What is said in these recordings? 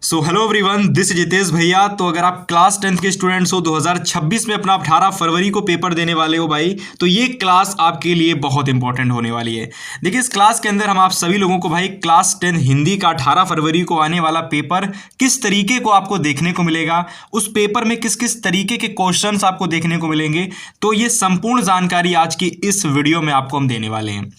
So hello everyone, this Jitesh भैया। तो अगर आप क्लास 10th के स्टूडेंट्स हो, 2026 में अपना 18 फरवरी को पेपर देने वाले हो भाई, तो ये क्लास आपके लिए बहुत इंपॉर्टेंट होने वाली है। देखिए, इस क्लास के अंदर हम आप सभी लोगों को भाई क्लास 10 हिंदी का 18 फरवरी को आने वाला पेपर किस तरीके को आपको देखने को मिलेगा, उस पेपर में किस किस तरीके के क्वेश्चंस आपको देखने को मिलेंगे, तो ये संपूर्ण जानकारी आज की इस वीडियो में आपको हम देने वाले हैं।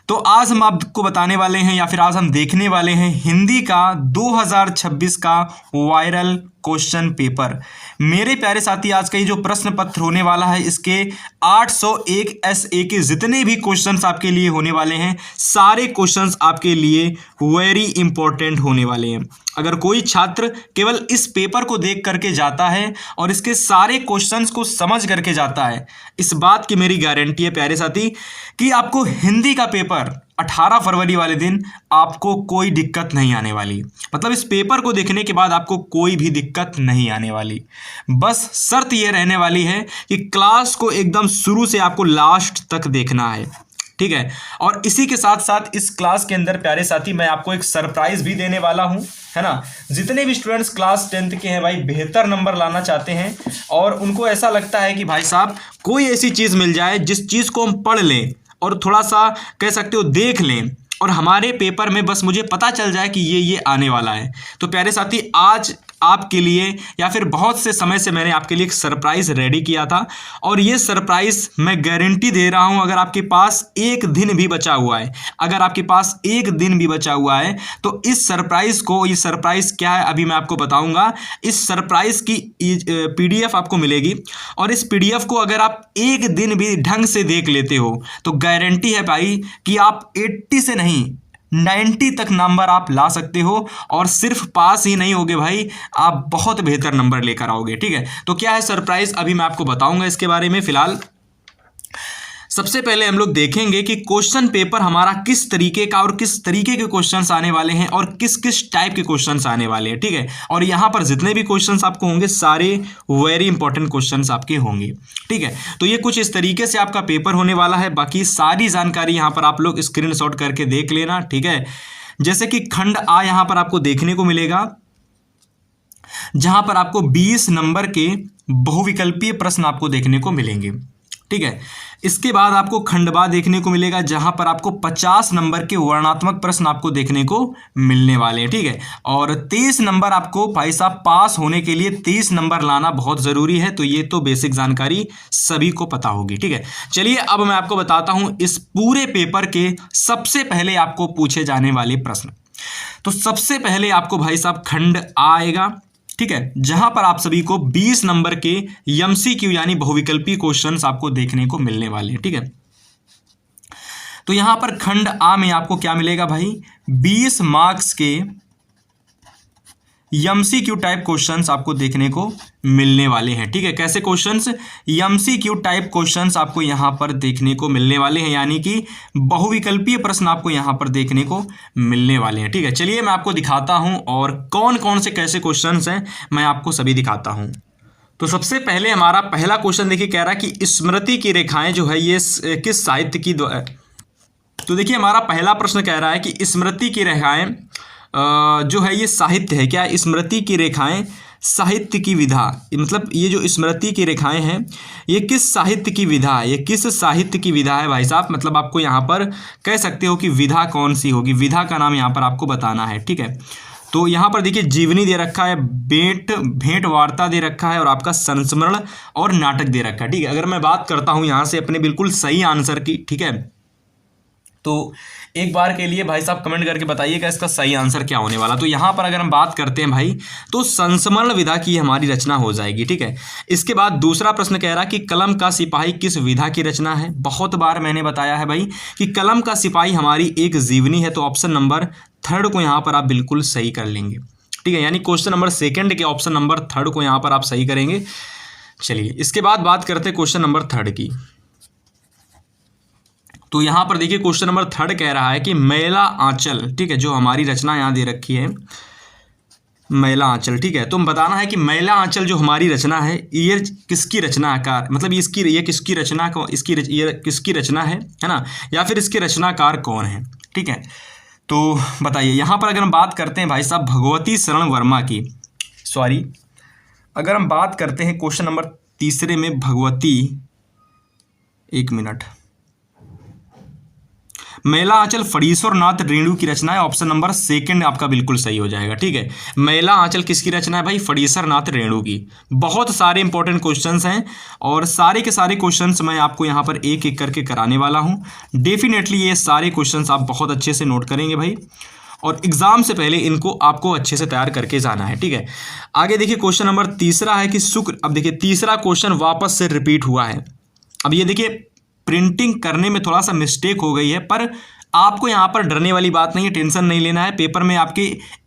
तो आज हम आपको बताने वाले हैं या फिर आज हम देखने वाले हैं हिंदी का 2026 का वायरल क्वेश्चन पेपर। मेरे प्यारे साथी, आज का ये जो प्रश्न पत्र होने वाला है, इसके 801 एसए के जितने भी क्वेश्चंस आपके लिए होने वाले हैं, सारे क्वेश्चंस आपके लिए वेरी इंपॉर्टेंट होने वाले हैं। अगर कोई छात्र केवल इस पेपर को देख करके जाता है और इसके सारे क्वेश्चंस को समझ करके जाता है, इस बात की मेरी गारंटी है प्यारे साथी कि आपको हिंदी का पेपर 18 फरवरी वाले दिन आपको कोई दिक्कत नहीं आने वाली। मतलब इस पेपर को देखने के बाद आपको कोई भी दिक्कत नहीं आने वाली। बस शर्त यह रहने वाली है कि क्लास को एकदम शुरू से आपको लास्ट तक देखना है, ठीक है। और इसी के साथ साथ इस क्लास के अंदर प्यारे साथी मैं आपको एक सरप्राइज भी देने वाला हूं, है ना। जितने भी स्टूडेंट्स क्लास 10th के हैं भाई, बेहतर नंबर लाना चाहते हैं और उनको ऐसा लगता है कि भाई साहब कोई ऐसी चीज़ मिल जाए जिस चीज़ को हम पढ़ लें और थोड़ा सा कह सकते हो देख लें और हमारे पेपर में बस मुझे पता चल जाए कि ये आने वाला है। तो प्यारे साथी, आज आपके लिए या फिर बहुत से समय से मैंने आपके लिए एक सरप्राइज़ रेडी किया था और ये सरप्राइज़ मैं गारंटी दे रहा हूँ, अगर आपके पास एक दिन भी बचा हुआ है, अगर आपके पास एक दिन भी बचा हुआ है तो इस सरप्राइज़ को, ये सरप्राइज़ क्या है अभी मैं आपको बताऊँगा। इस सरप्राइज़ की PDF आपको मिलेगी और इस PDF को अगर आप एक दिन भी ढंग से देख लेते हो तो गारंटी है भाई कि आप 80 से नहीं 90 तक नंबर आप ला सकते हो और सिर्फ पास ही नहीं होगे भाई, आप बहुत बेहतर नंबर लेकर आओगे, ठीक है। तो क्या है सरप्राइज, अभी मैं आपको बताऊंगा इसके बारे में। फिलहाल सबसे पहले हम लोग देखेंगे कि क्वेश्चन पेपर हमारा किस तरीके का और किस तरीके के क्वेश्चंस आने वाले हैं और किस किस टाइप के क्वेश्चंस आने वाले हैं, ठीक है। और यहाँ पर जितने भी क्वेश्चंस आपको होंगे सारे वेरी इंपॉर्टेंट क्वेश्चंस आपके होंगे, ठीक है। तो ये कुछ इस तरीके से आपका पेपर होने वाला है। बाकी सारी जानकारी यहाँ पर आप लोग स्क्रीनशॉट करके देख लेना, ठीक है। जैसे कि खंड आ यहाँ पर आपको देखने को मिलेगा, जहां पर आपको 20 नंबर के बहुविकल्पीय प्रश्न आपको देखने को मिलेंगे, ठीक है। इसके बाद आपको खंडवा देखने को मिलेगा, जहां पर आपको 50 नंबर के वर्णात्मक प्रश्न आपको देखने को मिलने वाले हैं, ठीक है। और 23 नंबर आपको भाई साहब पास होने के लिए 23 नंबर लाना बहुत ज़रूरी है। तो ये तो बेसिक जानकारी सभी को पता होगी, ठीक है। चलिए अब मैं आपको बताता हूं इस पूरे पेपर के सबसे पहले आपको पूछे जाने वाले प्रश्न। तो सबसे पहले आपको भाई साहब खंड आएगा, ठीक है, जहां पर आप सभी को 20 नंबर के MCQ यानी बहुविकल्पी क्वेश्चंस आपको देखने को मिलने वाले हैं, ठीक है। तो यहां पर खंड आ में आपको क्या मिलेगा भाई, 20 मार्क्स के MCQ टाइप क्वेश्चंस आपको देखने को मिलने वाले हैं, ठीक है। कैसे क्वेश्चंस, MCQ टाइप क्वेश्चंस आपको यहां पर देखने को मिलने वाले हैं, यानी कि बहुविकल्पीय प्रश्न आपको यहां पर देखने को मिलने वाले हैं, ठीक है। चलिए मैं आपको दिखाता हूं और कौन कौन से कैसे क्वेश्चंस हैं मैं आपको सभी दिखाता हूं। तो सबसे पहले हमारा पहला क्वेश्चन देखिए, कह रहा है कि स्मृति की रेखाएं जो है ये किस साहित्य की तो देखिए हमारा पहला प्रश्न कह रहा है कि स्मृति की रेखाएं जो है ये साहित्य है क्या। स्मृति की रेखाएं साहित्य की विधा, मतलब ये जो स्मृति की रेखाएं हैं ये किस साहित्य की विधा है, ये किस साहित्य की विधा है भाई साहब। मतलब आपको यहाँ पर कह सकते हो कि विधा कौन सी होगी, विधा का नाम यहाँ पर आपको बताना है, ठीक है। तो यहाँ पर देखिए जीवनी दे रखा है, भेंट वार्ता दे रखा है और आपका संस्मरण और नाटक दे रखा है, ठीक है। अगर मैं बात करता हूँ यहाँ से अपने बिल्कुल सही आंसर की, ठीक है, तो एक बार के लिए भाई साहब कमेंट करके बताइएगा इसका सही आंसर क्या होने वाला। तो यहाँ पर अगर हम बात करते हैं भाई, तो संस्मरण विधा की हमारी रचना हो जाएगी, ठीक है। इसके बाद दूसरा प्रश्न कह रहा है कि कलम का सिपाही किस विधा की रचना है। बहुत बार मैंने बताया है भाई कि कलम का सिपाही हमारी एक जीवनी है, तो ऑप्शन नंबर 3 को यहाँ पर आप बिल्कुल सही कर लेंगे, ठीक है। यानी क्वेश्चन नंबर 2 के ऑप्शन नंबर 3 को यहाँ पर आप सही करेंगे। चलिए इसके बाद बात करते हैं क्वेश्चन नंबर 3 की। तो यहाँ पर देखिए क्वेश्चन नंबर 3 कह रहा है कि मैला आंचल, ठीक है, जो हमारी रचना यहाँ दे रखी है मैला आंचल, ठीक है। तो बताना है कि मैला आंचल जो हमारी रचना है ये किसकी रचनाकार, मतलब ये किसकी रचना है ना, या फिर इसके रचनाकार कौन है, ठीक है। तो बताइए यहाँ पर अगर हम बात करते हैं भाई साहब भगवती शरण वर्मा की, सॉरी, अगर हम बात करते हैं क्वेश्चन नंबर तीसरे में भगवती, एक मिनट, मैला आंचल फणीश्वरनाथ रेणु की रचना है। ऑप्शन नंबर सेकंड आपका बिल्कुल सही हो जाएगा। ठीक है, मैला आंचल किसकी रचना है भाई? फणीश्वरनाथ रेणु की। बहुत सारे इंपॉर्टेंट क्वेश्चंस हैं और सारे के सारे क्वेश्चंस मैं आपको यहाँ पर एक एक करके कराने वाला हूँ। डेफिनेटली ये सारे क्वेश्चंस आप बहुत अच्छे से नोट करेंगे भाई, और एग्जाम से पहले इनको आपको अच्छे से तैयार करके जाना है। ठीक है, आगे देखिए क्वेश्चन नंबर तीसरा है कि शुक्र, अब देखिए तीसरा क्वेश्चन वापस से रिपीट हुआ है। अब ये देखिए प्रिंटिंग करने में थोड़ा सा मिस्टेक हो गई है, पर आपको यहाँ पर डरने वाली बात नहीं है, टेंशन नहीं लेना है। पेपर में आपके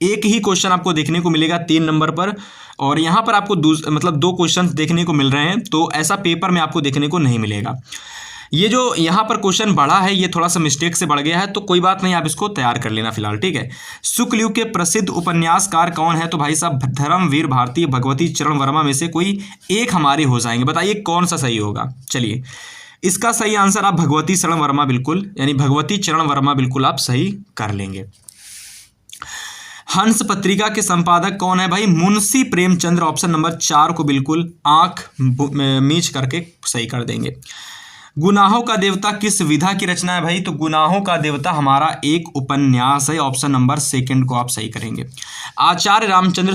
एक ही क्वेश्चन आपको देखने को मिलेगा 3 नंबर पर, और यहाँ पर आपको मतलब 2 क्वेश्चन देखने को मिल रहे हैं, तो ऐसा पेपर में आपको देखने को नहीं मिलेगा। ये जो यहाँ पर क्वेश्चन बढ़ा है ये थोड़ा सा मिस्टेक से बढ़ गया है, तो कोई बात नहीं, आप इसको तैयार कर लेना फिलहाल। ठीक है, शुक्ल युग के प्रसिद्ध उपन्यासकार कौन है? तो भाई साहब धर्मवीर भारती, भगवती चरण वर्मा में से कोई एक हमारे हो जाएंगे। बताइए कौन सा सही होगा? चलिए, इसका सही आंसर आप भगवती चरण वर्मा बिल्कुल, यानी भगवती चरण वर्मा बिल्कुल आप सही कर लेंगे। हंस पत्रिका के संपादक कौन है भाई? मुंशी प्रेमचंद्र। ऑप्शन नंबर 4 को बिल्कुल आंख मीच करके सही कर देंगे। गुनाहों का देवता किस विधा की रचना है भाई? तो गुनाहों का देवता हमारा एक उपन्यास है। ऑप्शन नंबर 2 को आप सही करेंगे। आचार्य रामचंद्र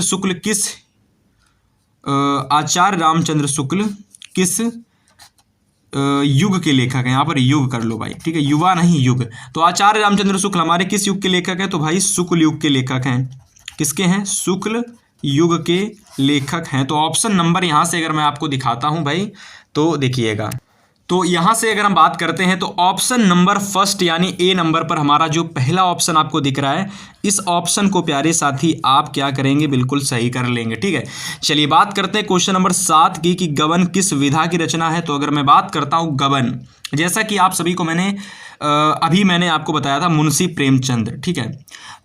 शुक्ल किस युग के लेखक हैं? यहाँ पर युग कर लो भाई। ठीक है, युवा नहीं युग। तो आचार्य रामचंद्र शुक्ल हमारे किस युग के लेखक हैं? तो भाई शुक्ल युग के लेखक हैं। किसके हैं? शुक्ल युग के लेखक हैं। तो ऑप्शन नंबर यहाँ से अगर मैं आपको दिखाता हूँ भाई, तो देखिएगा, तो यहाँ से अगर हम बात करते हैं तो ऑप्शन नंबर फर्स्ट यानी ए नंबर पर हमारा जो पहला ऑप्शन आपको दिख रहा है, इस ऑप्शन को प्यारे साथी आप क्या करेंगे? बिल्कुल सही कर लेंगे। ठीक है, चलिए बात करते हैं क्वेश्चन नंबर 7 की कि गबन किस विधा की रचना है। तो अगर मैं बात करता हूँ गबन, जैसा कि आप सभी को मैंने आपको बताया था मुंशी प्रेमचंद। ठीक है,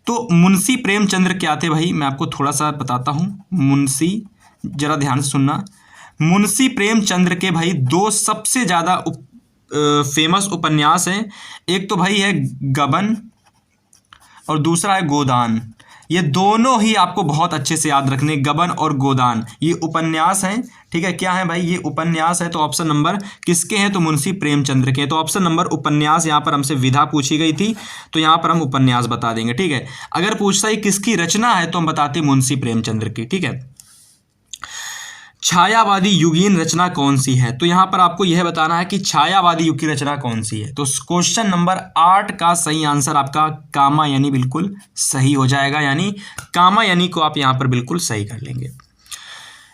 तो मुंशी प्रेमचंद्र क्या थे भाई? मैं आपको थोड़ा सा बताता हूँ। मुंशी, जरा ध्यान से सुनना, मुंशी प्रेमचंद्र के भाई 2 सबसे ज़्यादा फेमस उपन्यास हैं। एक तो भाई है गबन और दूसरा है गोदान। ये दोनों ही आपको बहुत अच्छे से याद रखने, गबन और गोदान ये उपन्यास हैं। ठीक है, क्या है भाई? ये उपन्यास है। तो ऑप्शन नंबर किसके हैं? तो मुंशी प्रेमचंद्र के। तो ऑप्शन नंबर उपन्यास, यहाँ पर हमसे विधा पूछी गई थी तो यहाँ पर हम उपन्यास बता देंगे। ठीक है, अगर पूछता है किसकी रचना है तो हम बताते मुंशी प्रेमचंद्र की। ठीक है, छायावादी युगीन रचना कौन सी है? तो यहाँ पर आपको यह बताना है कि छायावादी युग की रचना कौन सी है। तो क्वेश्चन नंबर 8 का सही आंसर आपका कामायनी बिल्कुल सही हो जाएगा, यानी कामायनी को आप यहाँ पर बिल्कुल सही कर लेंगे।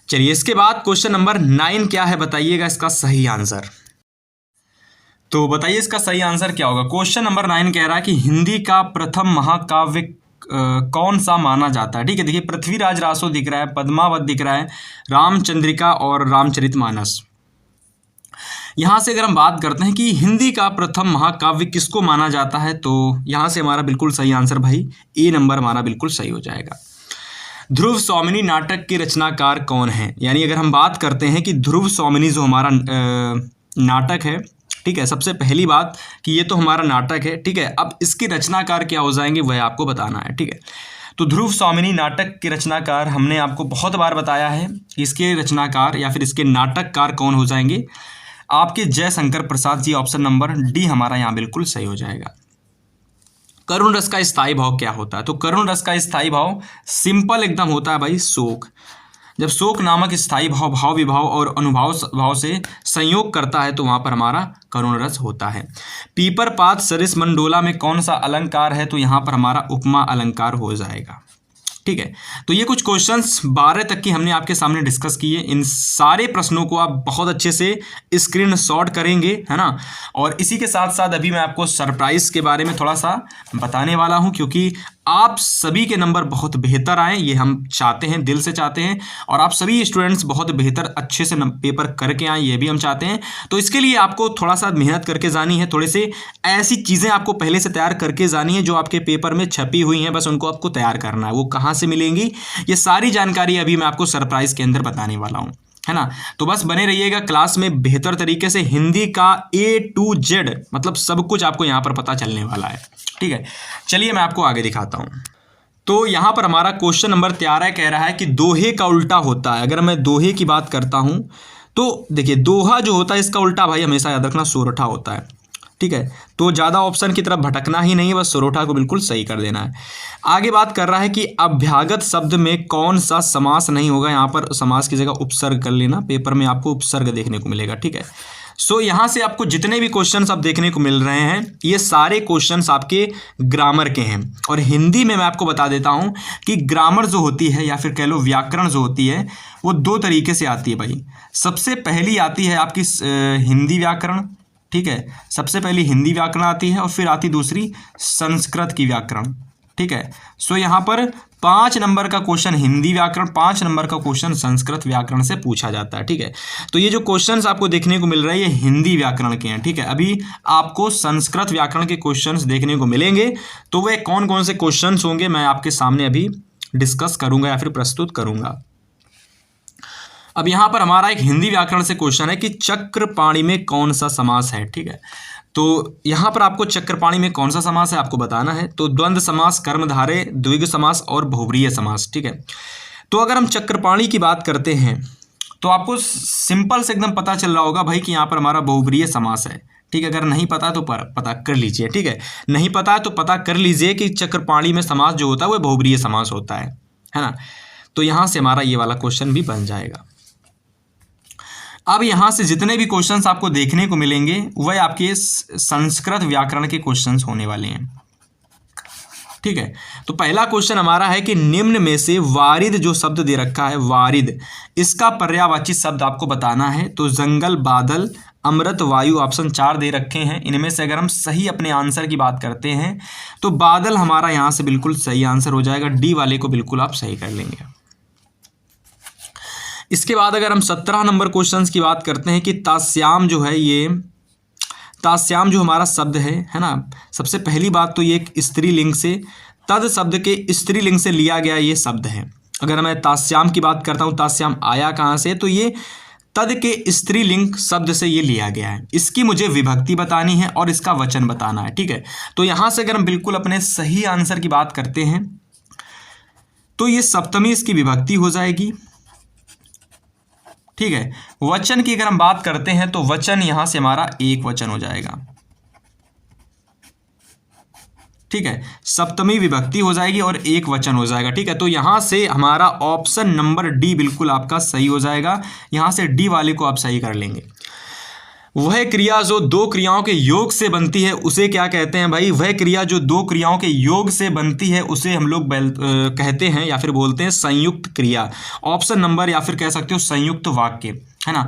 चलिए, इसके बाद क्वेश्चन नंबर 9 क्या है? बताइएगा इसका सही आंसर। तो बताइए इसका सही आंसर क्या होगा? क्वेश्चन नंबर 9 कह रहा है कि हिंदी का प्रथम महाकाव्य कौन सा माना जाता है? ठीक है, देखिए पृथ्वीराज रासो दिख रहा है, पद्मावत दिख रहा है, रामचंद्रिका और रामचरितमानस। यहाँ से अगर हम बात करते हैं कि हिंदी का प्रथम महाकाव्य किसको माना जाता है, तो यहाँ से हमारा बिल्कुल सही आंसर भाई ए नंबर हमारा बिल्कुल सही हो जाएगा। ध्रुव सौमिनी नाटक के रचनाकार कौन है? यानी अगर हम बात करते हैं कि ध्रुव सौमिनी जो हमारा नाटक है, ठीक है, सबसे पहली बात कि ये तो हमारा नाटक है। ठीक है, अब इसके रचनाकार क्या हो जाएंगे वह आपको बताना है। ठीक है, तो ध्रुव सौमिनी नाटक के रचनाकार हमने आपको बहुत बार बताया है, इसके रचनाकार या फिर इसके नाटककार कौन हो जाएंगे? आपके Jaishankar Prasad ji. Option number D हमारा यहाँ बिल्कुल सही हो जाएगा। करुण रस का स्थायी भाव क्या होता है? तो करुण रस का स्थायी भाव सिंपल एकदम होता है भाई शोक। जब शोक नामक स्थायी भाव भाव विभाव और अनुभाव भाव से संयोग करता है तो वहाँ पर हमारा करुण रस होता है। पीपर पात सरिस मंडोला में कौन सा अलंकार है? तो यहाँ पर हमारा उपमा अलंकार हो जाएगा। ठीक है, तो ये कुछ क्वेश्चंस 12 तक की हमने आपके सामने डिस्कस किए। इन सारे प्रश्नों को आप बहुत अच्छे से स्क्रीनशॉट करेंगे, है ना। और इसी के साथ साथ अभी मैं आपको सरप्राइज के बारे में थोड़ा सा बताने वाला हूं, क्योंकि आप सभी के नंबर बहुत बेहतर आए, ये हम चाहते हैं, दिल से चाहते हैं, और आप सभी स्टूडेंट्स बहुत बेहतर अच्छे से पेपर करके आए, ये भी हम चाहते हैं। तो इसके लिए आपको थोड़ा सा मेहनत करके जानी है, थोड़े से ऐसी चीज़ें आपको पहले से तैयार करके जानी है जो आपके पेपर में छपी हुई हैं, बस उनको आपको तैयार करना है। वो कहाँ से मिलेंगी ये सारी जानकारी अभी मैं आपको सरप्राइज के अंदर बताने वाला हूँ। है ना। तो बस बने रहिएगा क्लास में, बेहतर तरीके से हिंदी का A to Z मतलब सब कुछ आपको यहाँ पर पता चलने वाला है। ठीक है, चलिए मैं आपको आगे दिखाता हूँ। तो यहाँ पर हमारा क्वेश्चन नंबर 13 कह रहा है कि दोहे का उल्टा होता है। अगर मैं दोहे की बात करता हूँ तो देखिए, दोहा जो होता है इसका उल्टा भाई हमेशा याद रखना सोरठा होता है। ठीक है, तो ज़्यादा ऑप्शन की तरफ भटकना ही नहीं है, बस सोरठा को बिल्कुल सही कर देना है। आगे बात कर रहा है कि अभ्यागत शब्द में कौन सा समास नहीं होगा। यहाँ पर समास की जगह उपसर्ग कर लेना, पेपर में आपको उपसर्ग देखने को मिलेगा। ठीक है, सो यहाँ से आपको जितने भी क्वेश्चंस आप देखने को मिल रहे हैं ये सारे क्वेश्चंस आपके ग्रामर के हैं। और हिंदी में मैं आपको बता देता हूँ कि ग्रामर जो होती है या फिर कह लो व्याकरण जो होती है वो दो तरीके से आती है भाई। सबसे पहली आती है आपकी हिंदी व्याकरण। ठीक है, सबसे पहली हिंदी व्याकरण आती है और फिर आती दूसरी संस्कृत की व्याकरण। ठीक है, सो यहाँ पर 5 नंबर का क्वेश्चन हिंदी व्याकरण, 5 नंबर का क्वेश्चन संस्कृत व्याकरण से पूछा जाता है। ठीक है, तो ये जो क्वेश्चंस आपको देखने को मिल रहे हैं ये हिंदी व्याकरण के हैं। ठीक है, अभी आपको संस्कृत व्याकरण के क्वेश्चंस देखने को मिलेंगे, तो वे कौन कौन से क्वेश्चंस होंगे मैं आपके सामने अभी डिस्कस करूंगा या फिर प्रस्तुत करूंगा। अब यहाँ पर हमारा एक हिंदी व्याकरण से क्वेश्चन है कि चक्रपाणी में कौन सा समास है। ठीक है, तो यहाँ पर आपको चक्रपाणी में कौन सा समास है आपको बताना है। तो द्वंद्व समास, कर्मधारय, द्विग समास और बहुब्रीहि समास। ठीक है, तो अगर हम चक्रपाणी की बात करते हैं तो आपको सिंपल से एकदम पता चल रहा होगा भाई कि यहाँ पर हमारा बहुब्रीहि समास है। ठीक है, अगर नहीं पता तो पता कर लीजिए। ठीक है, नहीं पता है तो पता कर लीजिए कि चक्रपाणी में समास जो होता है वो बहुब्रीहि समास होता है ना। तो यहाँ से हमारा ये वाला क्वेश्चन भी बन जाएगा। अब यहाँ से जितने भी क्वेश्चंस आपको देखने को मिलेंगे वह आपके संस्कृत व्याकरण के क्वेश्चंस होने वाले हैं। ठीक है, तो पहला क्वेश्चन हमारा है कि निम्न में से वारिद जो शब्द दे रखा है वारिद, इसका पर्यायवाची शब्द आपको बताना है। तो जंगल, बादल, अमृत, वायु, ऑप्शन 4 दे रखे हैं। इनमें से अगर हम सही अपने आंसर की बात करते हैं तो बादल हमारा यहाँ से बिल्कुल सही आंसर हो जाएगा। डी वाले को बिल्कुल आप सही कर लेंगे। इसके बाद अगर हम 17 नंबर क्वेश्चंस की बात करते हैं कि तास्याम जो है, ये तास्याम जो हमारा शब्द है ना, सबसे पहली बात तो ये एक स्त्रीलिंग से, तद शब्द के स्त्रीलिंग से लिया गया ये शब्द है। अगर मैं तास्याम की बात करता हूँ, तास्याम आया कहाँ से, तो ये तद के स्त्रीलिंग शब्द से ये लिया गया है। इसकी मुझे विभक्ति बतानी है और इसका वचन बताना है। ठीक है, तो यहाँ से अगर हम बिल्कुल अपने सही आंसर की बात करते हैं तो ये सप्तमी इसकी विभक्ति हो जाएगी। ठीक है, वचन की अगर हम बात करते हैं तो वचन यहां से हमारा एक वचन हो जाएगा। ठीक है, सप्तमी विभक्ति हो जाएगी और एक वचन हो जाएगा। ठीक है, तो यहां से हमारा ऑप्शन नंबर डी बिल्कुल आपका सही हो जाएगा। यहां से डी वाले को आप सही कर लेंगे। वह क्रिया जो दो क्रियाओं के योग से बनती है उसे क्या कहते हैं भाई? वह क्रिया जो दो क्रियाओं के योग से बनती है उसे हम लोग कहते हैं या फिर बोलते हैं संयुक्त क्रिया। ऑप्शन नंबर या फिर कह सकते हो संयुक्त वाक्य, है ना।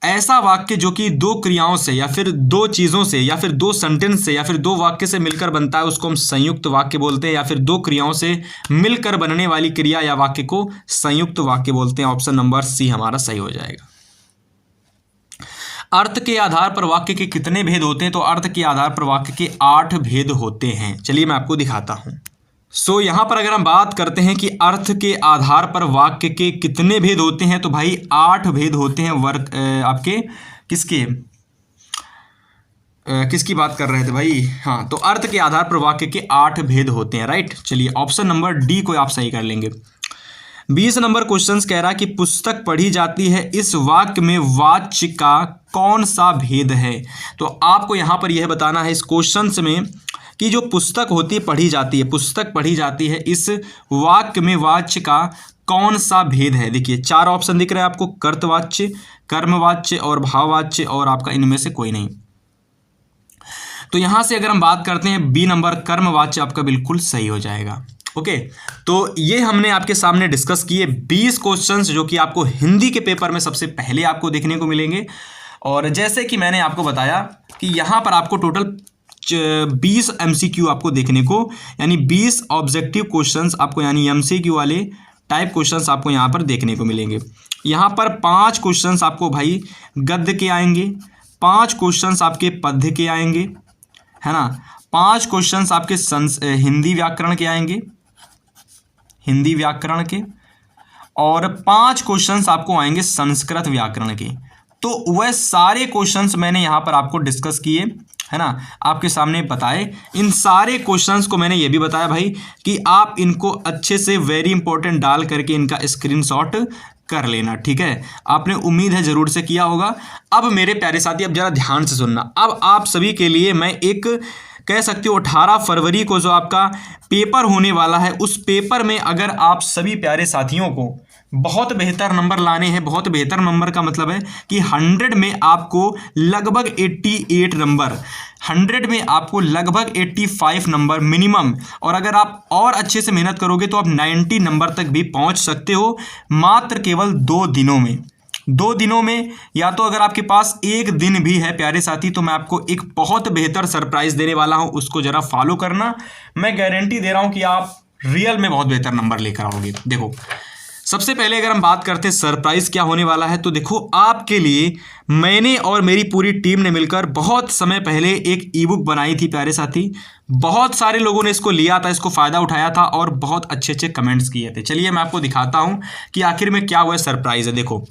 ऐसा वाक्य जो कि दो क्रियाओं से या फिर दो चीज़ों से या फिर दो सेंटेंस से या फिर दो वाक्य से मिलकर बनता है उसको हम संयुक्त वाक्य बोलते हैं, या फिर दो क्रियाओं से मिलकर बनने वाली क्रिया या वाक्य को संयुक्त वाक्य बोलते हैं। ऑप्शन नंबर सी हमारा सही हो जाएगा। अर्थ के आधार पर वाक्य के कितने भेद होते हैं? तो अर्थ के आधार पर वाक्य के 8 भेद होते हैं। चलिए मैं आपको दिखाता हूं। यहाँ पर अगर हम बात करते हैं कि अर्थ के आधार पर वाक्य के कितने भेद होते हैं, तो भाई 8 भेद होते हैं। आपके किसकी बात कर रहे थे भाई? हाँ, तो अर्थ के आधार पर वाक्य के 8 भेद होते हैं, राइट। चलिए ऑप्शन नंबर डी को आप सही कर लेंगे। 20 नंबर क्वेश्चन कह रहा है कि पुस्तक पढ़ी जाती है, इस वाक्य में वाच्य का कौन सा भेद है? तो आपको यहाँ पर यह बताना है इस क्वेश्चन में कि जो पुस्तक होती है पढ़ी जाती है, पुस्तक पढ़ी जाती है, इस वाक्य में वाच्य का कौन सा भेद है? देखिए 4 ऑप्शन दिख रहे हैं आपको, कर्तवाच्य, कर्मवाच्य और भाववाच्य, और आपका इनमें से कोई नहीं। तो यहाँ से अगर हम बात करते हैं बी नंबर कर्मवाच्य आपका बिल्कुल सही हो जाएगा। ओके, तो ये हमने आपके सामने डिस्कस किए 20 क्वेश्चंस जो कि आपको हिंदी के पेपर में सबसे पहले आपको देखने को मिलेंगे। और जैसे कि मैंने आपको बताया कि यहाँ पर आपको टोटल 20 MCQ आपको देखने को, यानी 20 ऑब्जेक्टिव क्वेश्चंस आपको यानी MCQ वाले टाइप क्वेश्चंस आपको यहाँ पर देखने को मिलेंगे। यहाँ पर 5 क्वेश्चंस आपको भाई गद्य के आएंगे, 5 क्वेश्चंस आपके पद्य के आएंगे, है ना, 5 क्वेश्चंस आपके हिंदी व्याकरण के आएंगे, हिंदी व्याकरण के, और 5 क्वेश्चंस आपको आएंगे संस्कृत व्याकरण के। तो वह सारे क्वेश्चंस मैंने यहाँ पर आपको डिस्कस किए, है ना, आपके सामने बताए। इन सारे क्वेश्चंस को मैंने ये भी बताया भाई कि आप इनको अच्छे से वेरी इंपॉर्टेंट डाल करके इनका स्क्रीनशॉट कर लेना, ठीक है। आपने उम्मीद है ज़रूर से किया होगा। अब मेरे प्यारे साथी अब ज़रा ध्यान से सुनना। अब आप सभी के लिए मैं एक कह सकते हो 18 फरवरी को जो आपका पेपर होने वाला है, उस पेपर में अगर आप सभी प्यारे साथियों को बहुत बेहतर नंबर लाने हैं, बहुत बेहतर नंबर का मतलब है कि 100 में आपको लगभग 88 नंबर, 100 में आपको लगभग 85 नंबर मिनिमम, और अगर आप और अच्छे से मेहनत करोगे तो आप 90 नंबर तक भी पहुंच सकते हो मात्र केवल 2 दिनों में। 2 दिनों में, या तो अगर आपके पास एक दिन भी है प्यारे साथी, तो मैं आपको एक बहुत बेहतर सरप्राइज देने वाला हूं, उसको जरा फॉलो करना। मैं गारंटी दे रहा हूं कि आप रियल में बहुत बेहतर नंबर लेकर आओगे। देखो, सबसे पहले अगर हम बात करते हैं सरप्राइज क्या होने वाला है, तो देखो आपके लिए मैंने और मेरी पूरी टीम ने मिलकर बहुत समय पहले एक ई बुक बनाई थी प्यारे साथी। बहुत सारे लोगों ने इसको लिया था, इसको फ़ायदा उठाया था और बहुत अच्छे अच्छे कमेंट्स किए थे। चलिए मैं आपको दिखाता हूं कि आखिर में क्या हुआ सरप्राइज है। देखो,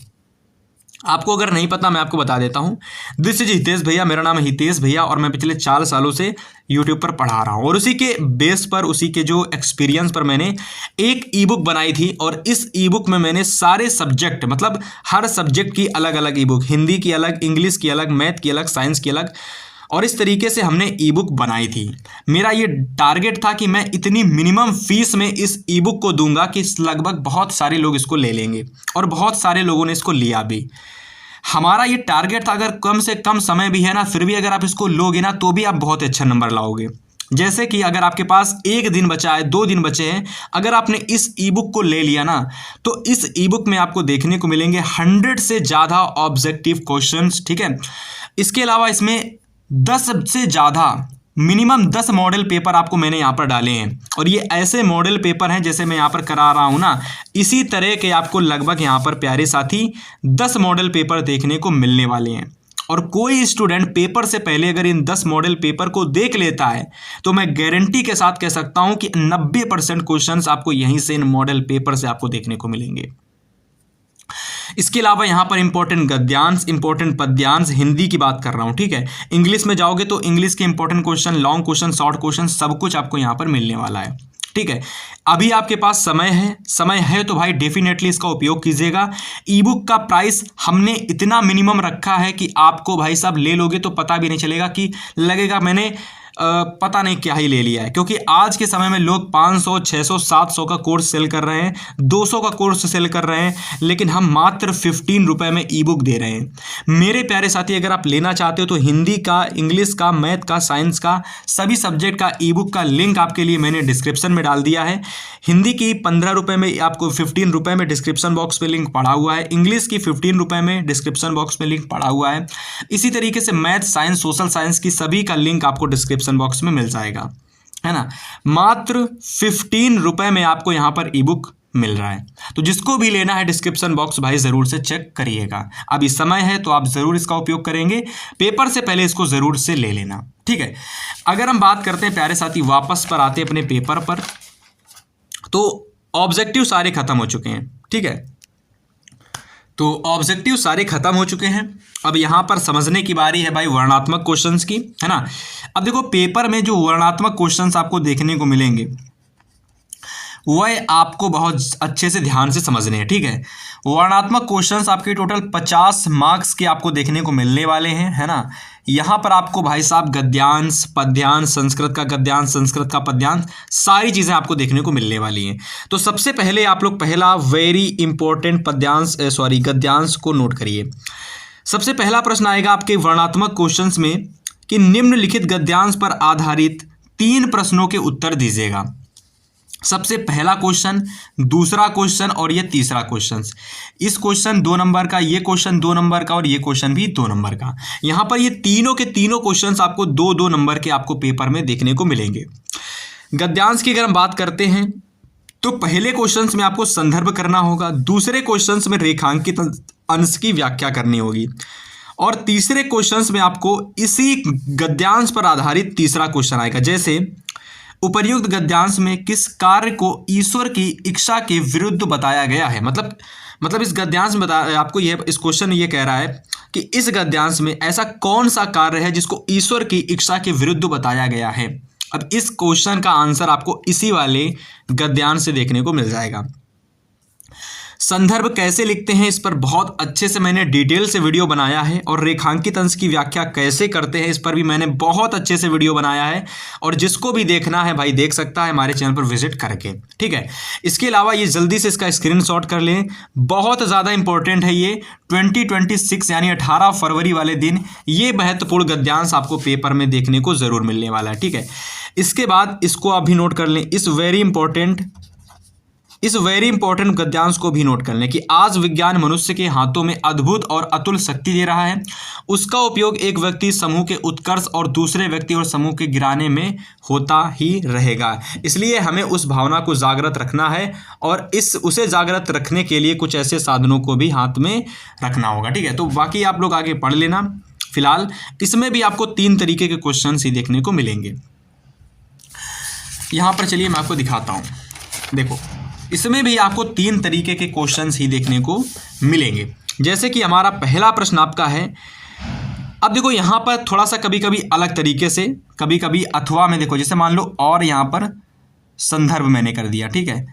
आपको अगर नहीं पता मैं आपको बता देता हूं। दिस इज हितेश भैया, मेरा नाम है हितेश भैया और मैं पिछले 4 सालों से यूट्यूब पर पढ़ा रहा हूं, और उसी के बेस पर, उसी के जो एक्सपीरियंस पर मैंने एक ई बुक बनाई थी। और इस ई बुक में मैंने सारे सब्जेक्ट, मतलब हर सब्जेक्ट की अलग अलग ई बुक, हिंदी की अलग, इंग्लिश की अलग, मैथ की अलग, साइंस की अलग, और इस तरीके से हमने ई बुक बनाई थी। मेरा ये टारगेट था कि मैं इतनी मिनिमम फीस में इस ई बुक को दूंगा कि लगभग बहुत सारे लोग इसको ले लेंगे, और बहुत सारे लोगों ने इसको लिया भी। हमारा ये टारगेट था, अगर कम से कम समय भी है ना, फिर भी अगर आप इसको लोगे ना तो भी आप बहुत अच्छा नंबर लाओगे। जैसे कि अगर आपके पास 1 दिन बचा है, 2 दिन बचे हैं, अगर आपने इस ई बुक को ले लिया ना, तो इस ई बुक में आपको देखने को मिलेंगे 100 से ज़्यादा ऑब्जेक्टिव क्वेश्चंस, ठीक है। इसके अलावा इसमें 10 से ज़्यादा, मिनिमम 10 मॉडल पेपर आपको मैंने यहाँ पर डाले हैं, और ये ऐसे मॉडल पेपर हैं जैसे मैं यहाँ पर करा रहा हूँ ना, इसी तरह के आपको लगभग यहाँ पर प्यारे साथी 10 मॉडल पेपर देखने को मिलने वाले हैं। और कोई स्टूडेंट पेपर से पहले अगर इन 10 मॉडल पेपर को देख लेता है तो मैं गारंटी के साथ कह सकता हूँ कि 90% क्वेश्चंस आपको यहीं से इन मॉडल पेपर से आपको देखने को मिलेंगे। इसके अलावा यहाँ पर इंपॉर्टेंट गद्यांश, इंपॉर्टेंट पद्यांश, हिंदी की बात कर रहा हूँ, ठीक है। इंग्लिश में जाओगे तो इंग्लिश के important question, long question, short question, सब कुछ आपको यहाँ पर मिलने वाला है, ठीक है। अभी आपके पास समय है तो भाई डेफिनेटली इसका उपयोग कीजिएगा। ई बुक का प्राइस हमने इतना मिनिमम रखा है कि आपको भाई साहब ले लोगे तो पता भी नहीं चलेगा, कि लगेगा मैंने पता नहीं क्या ही ले लिया है। क्योंकि आज के समय में लोग 500, 600, 700 का कोर्स सेल कर रहे हैं, 200 का कोर्स सेल कर रहे हैं, लेकिन हम मात्र 15 रुपये में ई बुक दे रहे हैं। मेरे प्यारे साथी, अगर आप लेना चाहते हो तो हिंदी का, इंग्लिश का, मैथ का, साइंस का, सभी सब्जेक्ट का ई बुक का लिंक आपके लिए मैंने डिस्क्रिप्शन में डाल दिया है। हिंदी की 15 रुपये में आपको, 15 रुपये में डिस्क्रिप्शन बॉक्स में लिंक पड़ा हुआ है। इंग्लिश की 15 रुपये में डिस्क्रिप्शन बॉक्स में लिंक पड़ा हुआ है। इसी तरीके से मैथ, साइंस, सोशल साइंस की सभी का लिंक आपको डिस्क्रिप्शन बॉक्स में मिल जाएगा, है ना। मात्र 15 रुपए में आपको यहां पर ई बुक मिल रहा है। तो जिसको भी लेना है डिस्क्रिप्शन बॉक्स भाई जरूर से चेक करिएगा। अभी समय है तो आप जरूर इसका उपयोग करेंगे, पेपर से पहले इसको जरूर से ले लेना, ठीक है। अगर हम बात करते हैं प्यारे साथी, वापस पर आते हैं अपने पेपर पर, तो ऑब्जेक्टिव सारे खत्म हो चुके हैं, ठीक है। तो ऑब्जेक्टिव सारे खत्म हो चुके हैं। अब यहाँ पर समझने की बारी है भाई वर्णनात्मक क्वेश्चंस की, है ना। अब देखो, पेपर में जो वर्णनात्मक क्वेश्चंस आपको देखने को मिलेंगे वह आपको बहुत अच्छे से ध्यान से समझने हैं, ठीक है। वर्णनात्मक क्वेश्चंस आपके टोटल 50 मार्क्स के आपको देखने को मिलने वाले हैं, है ना। यहाँ पर आपको भाई साहब गद्यांश, पद्यांश, संस्कृत का गद्यांश, संस्कृत का पद्यांश, सारी चीज़ें आपको देखने को मिलने वाली हैं। तो सबसे पहले आप लोग पहला वेरी इंपॉर्टेंट गद्यांश को नोट करिए। सबसे पहला प्रश्न आएगा आपके वर्णनात्मक क्वेश्चंस में कि निम्नलिखित गद्यांश पर आधारित 3 प्रश्नों के उत्तर दीजिएगा। सबसे पहला क्वेश्चन, दूसरा क्वेश्चन और ये तीसरा क्वेश्चन। इस क्वेश्चन 2 नंबर का, ये क्वेश्चन 2 नंबर का और ये क्वेश्चन भी 2 नंबर का। यहाँ पर ये तीनों के तीनों क्वेश्चंस आपको 2-2 नंबर के आपको पेपर में देखने को मिलेंगे। गद्यांश की अगर हम बात करते हैं तो पहले क्वेश्चंस में आपको संदर्भ करना होगा, दूसरे क्वेश्चंस में रेखांकित अंश की व्याख्या करनी होगी, और तीसरे क्वेश्चंस में आपको इसी गद्यांश पर आधारित तीसरा क्वेश्चन आएगा। जैसे उपर्युक्त गद्यांश में किस कार्य को ईश्वर की इच्छा के विरुद्ध बताया गया है? मतलब इस गद्यांश में आपको यह इस क्वेश्चन ये कह रहा है कि इस गद्यांश में ऐसा कौन सा कार्य है जिसको ईश्वर की इच्छा के विरुद्ध बताया गया है। अब इस क्वेश्चन का आंसर आपको इसी वाले गद्यांश से देखने को मिल जाएगा। संदर्भ कैसे लिखते हैं, इस पर बहुत अच्छे से मैंने डिटेल से वीडियो बनाया है, और रेखांकित अंश की व्याख्या कैसे करते हैं इस पर भी मैंने बहुत अच्छे से वीडियो बनाया है, और जिसको भी देखना है भाई देख सकता है हमारे चैनल पर विजिट करके, ठीक है। इसके अलावा ये जल्दी से इसका स्क्रीनशॉट कर लें, बहुत ज़्यादा इंपॉर्टेंट है ये 2026 यानी 18 फरवरी वाले दिन ये महत्वपूर्ण गद्यांश आपको पेपर में देखने को ज़रूर मिलने वाला है, ठीक है। इसके बाद इसको आप भी नोट कर लें, इस वेरी इंपॉर्टेंट गद्यांश को भी नोट कर लें कि आज विज्ञान मनुष्य के हाथों में अद्भुत और अतुल शक्ति दे रहा है। उसका उपयोग एक व्यक्ति समूह के उत्कर्ष और दूसरे व्यक्ति और समूह के गिराने में होता ही रहेगा। इसलिए हमें उस भावना को जागृत रखना है, और उसे जागृत रखने के लिए कुछ ऐसे साधनों को भी हाथ में रखना होगा, ठीक है। तो बाकी आप लोग आगे पढ़ लेना। फिलहाल इसमें भी आपको 3 तरीके के क्वेश्चन ही देखने को मिलेंगे। यहाँ पर चलिए मैं आपको दिखाता हूँ। देखो, इसमें भी आपको 3 तरीके के क्वेश्चंस ही देखने को मिलेंगे। जैसे कि हमारा पहला प्रश्न आपका है, अब देखो यहाँ पर थोड़ा सा कभी कभी अलग तरीके से, कभी कभी अथवा में देखो, जैसे मान लो और यहाँ पर संदर्भ मैंने कर दिया, ठीक है।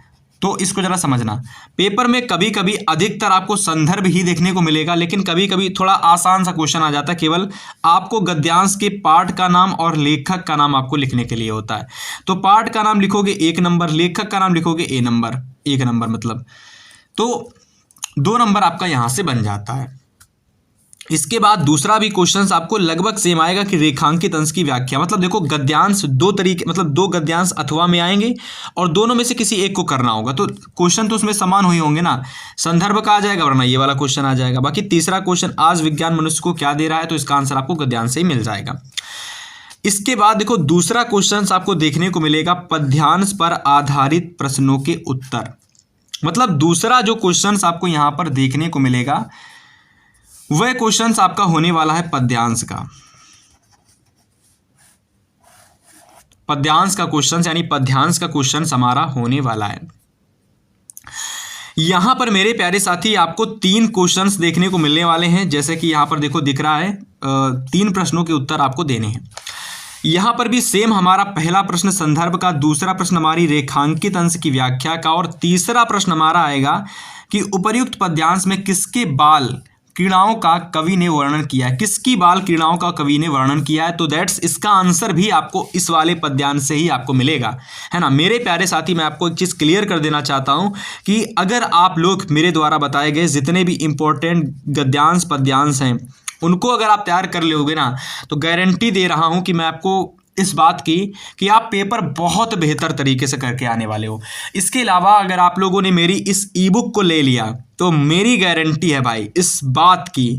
तो इसको जरा समझना, पेपर में कभी कभी अधिकतर आपको संदर्भ ही देखने को मिलेगा, लेकिन कभी कभी थोड़ा आसान सा क्वेश्चन आ जाता है, केवल आपको गद्यांश के पाठ का नाम और लेखक का नाम आपको लिखने के लिए होता है। तो पाठ का नाम लिखोगे 1 नंबर, लेखक का नाम लिखोगे 1 नंबर मतलब, तो 2 नंबर आपका यहाँ से बन जाता है। इसके बाद दूसरा भी क्वेश्चन आपको लगभग सेम आएगा कि रेखांकित अंश की व्याख्या, मतलब देखो गद्यांश 2 तरीके, मतलब 2 गद्यांश अथवा में आएंगे और दोनों में से किसी एक को करना होगा, तो क्वेश्चन तो उसमें समान हुई होंगे ना, संदर्भ का आ जाएगा वरना ये वाला क्वेश्चन आ जाएगा। बाकी तीसरा क्वेश्चन आज विज्ञान मनुष्य को क्या दे रहा है, तो इसका आंसर आपको गद्यांश से ही मिल जाएगा। इसके बाद देखो दूसरा क्वेश्चन आपको देखने को मिलेगा पद्यांश पर आधारित प्रश्नों के उत्तर, मतलब दूसरा जो क्वेश्चन आपको यहाँ पर देखने को मिलेगा वह क्वेश्चन आपका होने वाला है पद्यांश का क्वेश्चन, यानी पद्यांश का क्वेश्चन हमारा होने वाला है। यहां पर मेरे प्यारे साथी आपको 3 क्वेश्चंस देखने को मिलने वाले हैं, जैसे कि यहां पर देखो दिख रहा है 3 प्रश्नों के उत्तर आपको देने हैं। यहां पर भी सेम हमारा पहला प्रश्न संदर्भ का, दूसरा प्रश्न हमारी रेखांकित अंश की व्याख्या का, और तीसरा प्रश्न हमारा आएगा कि उपर्युक्त पद्यांश में किसके बाल क्रीड़ाओं का कवि ने वर्णन किया है, किसकी बाल क्रीड़ाओं का कवि ने वर्णन किया है। तो दैट्स इसका आंसर भी आपको इस वाले पद्यांश से ही आपको मिलेगा, है ना। मेरे प्यारे साथी, मैं आपको एक चीज़ क्लियर कर देना चाहता हूं कि अगर आप लोग मेरे द्वारा बताए गए जितने भी इंपॉर्टेंट गद्यांश पद्यांश हैं उनको अगर आप तैयार कर लोगे ना, तो गारंटी दे रहा हूं कि मैं आपको इस बात की कि आप पेपर बहुत बेहतर तरीके से करके आने वाले हो। इसके अलावा अगर आप लोगों ने मेरी इस ई बुक को ले लिया तो मेरी गारंटी है भाई इस बात की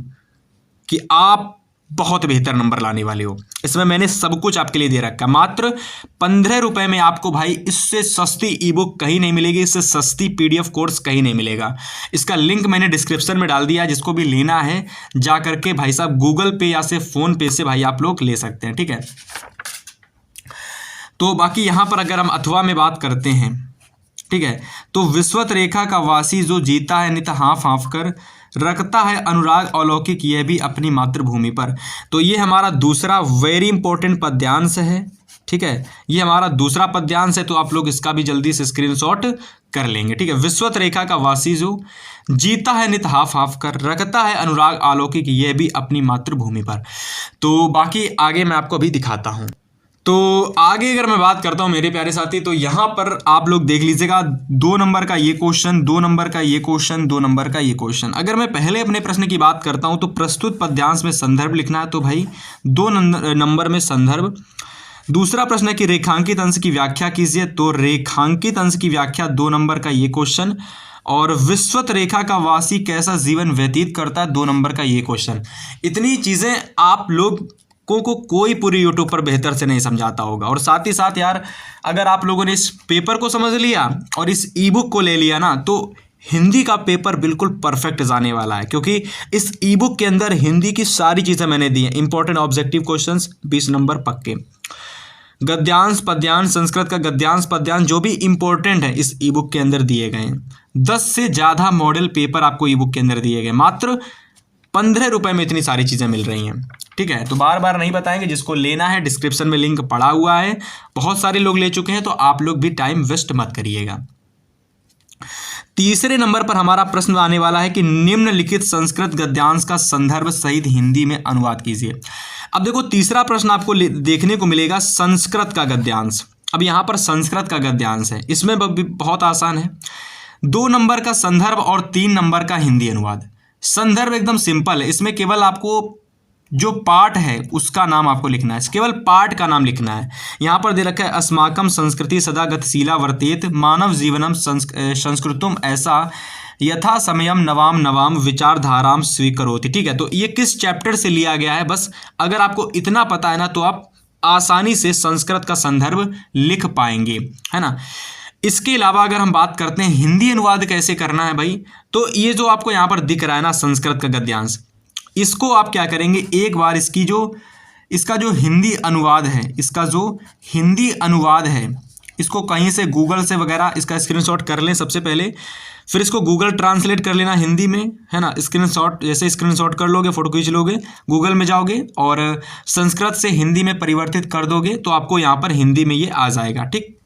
कि आप बहुत बेहतर नंबर लाने वाले हो। इसमें मैंने सब कुछ आपके लिए दे रखा है, मात्र 15 रुपये में आपको भाई इससे सस्ती ई बुक कहीं नहीं मिलेगी, इससे सस्ती PDF कोर्स कहीं नहीं मिलेगा। इसका लिंक मैंने डिस्क्रिप्शन में डाल दिया, जिसको भी लेना है जा करके भाई साहब गूगल पे या से फ़ोन पे से भाई आप लोग ले सकते हैं, ठीक है। तो बाकी यहाँ पर अगर हम अथवा में बात करते हैं, ठीक है, तो विश्वत रेखा का वासी जो जीता है नित हाँफ हाँफ कर, रखता है अनुराग अलौकिक यह भी अपनी मातृभूमि पर। तो ये हमारा दूसरा वेरी इंपॉर्टेंट पद्यांश है, ठीक है, ये हमारा दूसरा पद्यांश है। तो आप लोग इसका भी जल्दी से स्क्रीनशॉट कर लेंगे, ठीक है। विश्वत रेखा का वासी जो जीता है नित हाफ हाफ कर, रखता है अनुराग अलौकिक यह भी अपनी मातृभूमि पर। तो बाकी आगे मैं आपको अभी दिखाता हूँ। तो आगे अगर मैं बात करता हूं मेरे प्यारे साथी, तो यहाँ पर आप लोग देख लीजिएगा 2 नंबर का ये क्वेश्चन, 2 नंबर का ये क्वेश्चन, 2 नंबर का ये क्वेश्चन। अगर मैं पहले अपने प्रश्न की बात करता हूं तो प्रस्तुत पद्यांश में संदर्भ लिखना है, तो भाई 2 नंबर में संदर्भ। दूसरा प्रश्न है कि रेखांकित अंश की व्याख्या कीजिए, तो रेखांकित अंश की व्याख्या 2 नंबर का ये क्वेश्चन। और विश्वत रेखा का वासी कैसा जीवन व्यतीत करता है, 2 नंबर का ये क्वेश्चन। इतनी चीज़ें आप लोग को कोई पूरी यूट्यूब पर बेहतर से नहीं समझाता होगा। और साथ ही साथ यार, अगर आप लोगों ने इस पेपर को समझ लिया और इस ई बुक को ले लिया ना, तो हिंदी का पेपर बिल्कुल परफेक्ट जाने वाला है, क्योंकि इस ई बुक के अंदर हिंदी की सारी चीज़ें मैंने दी हैं। इंपॉर्टेंट ऑब्जेक्टिव क्वेश्चंस 20 नंबर पक्के। गद्यांश पद्यांश, संस्कृत का गद्यांश पद्यांश जो भी इंपॉर्टेंट है इस ई बुक के अंदर दिए गए हैं। 10 से ज़्यादा मॉडल पेपर आपको ई बुक के अंदर दिए गए, मात्र 15 रुपये में इतनी सारी चीज़ें मिल रही हैं। ठीक है, तो बार बार नहीं बताएंगे, जिसको लेना है डिस्क्रिप्शन में लिंक पड़ा हुआ है, बहुत सारे लोग ले चुके हैं, तो आप लोग भी टाइम वेस्ट मत करिएगा। तीसरे नंबर पर हमारा प्रश्न आने वाला है कि निम्नलिखित संस्कृत गद्यांश का संदर्भ सहित हिंदी में अनुवाद कीजिए। अब देखो तीसरा प्रश्न आपको देखने को मिलेगा संस्कृत का गद्यांश। अब यहाँ पर संस्कृत का गद्यांश है, इसमें बहुत आसान है, 2 नंबर का संदर्भ और 3 नंबर का हिंदी अनुवाद। संदर्भ एकदम सिंपल है, इसमें केवल आपको जो पाठ है उसका नाम आपको लिखना है, केवल पाठ का नाम लिखना है। यहाँ पर दे रखा है अस्माकम संस्कृति सदा गतिशीला वर्तेत मानव जीवनम संस्कृतम ऐसा यथा समयम नवाम नवाम विचारधाराम स्वीकरोति। ठीक है, तो ये किस चैप्टर से लिया गया है, बस अगर आपको इतना पता है ना तो आप आसानी से संस्कृत का संदर्भ लिख पाएंगे, है ना। इसके अलावा अगर हम बात करते हैं हिंदी अनुवाद कैसे करना है भाई, तो ये जो आपको यहाँ पर दिख रहा है ना संस्कृत का गद्यांश, इसको आप क्या करेंगे, एक बार इसका जो हिंदी अनुवाद है, इसका जो हिंदी अनुवाद है, इसको कहीं से गूगल से वगैरह इसका स्क्रीनशॉट कर लें सबसे पहले, फिर इसको गूगल ट्रांसलेट कर लेना हिंदी में, है ना। स्क्रीनशॉट जैसे स्क्रीनशॉट कर लोगे, फोटो खींच लोगे, गूगल में जाओगे और संस्कृत से हिंदी में परिवर्तित कर दोगे तो आपको यहाँ पर हिंदी में ये आ जाएगा। ठीक,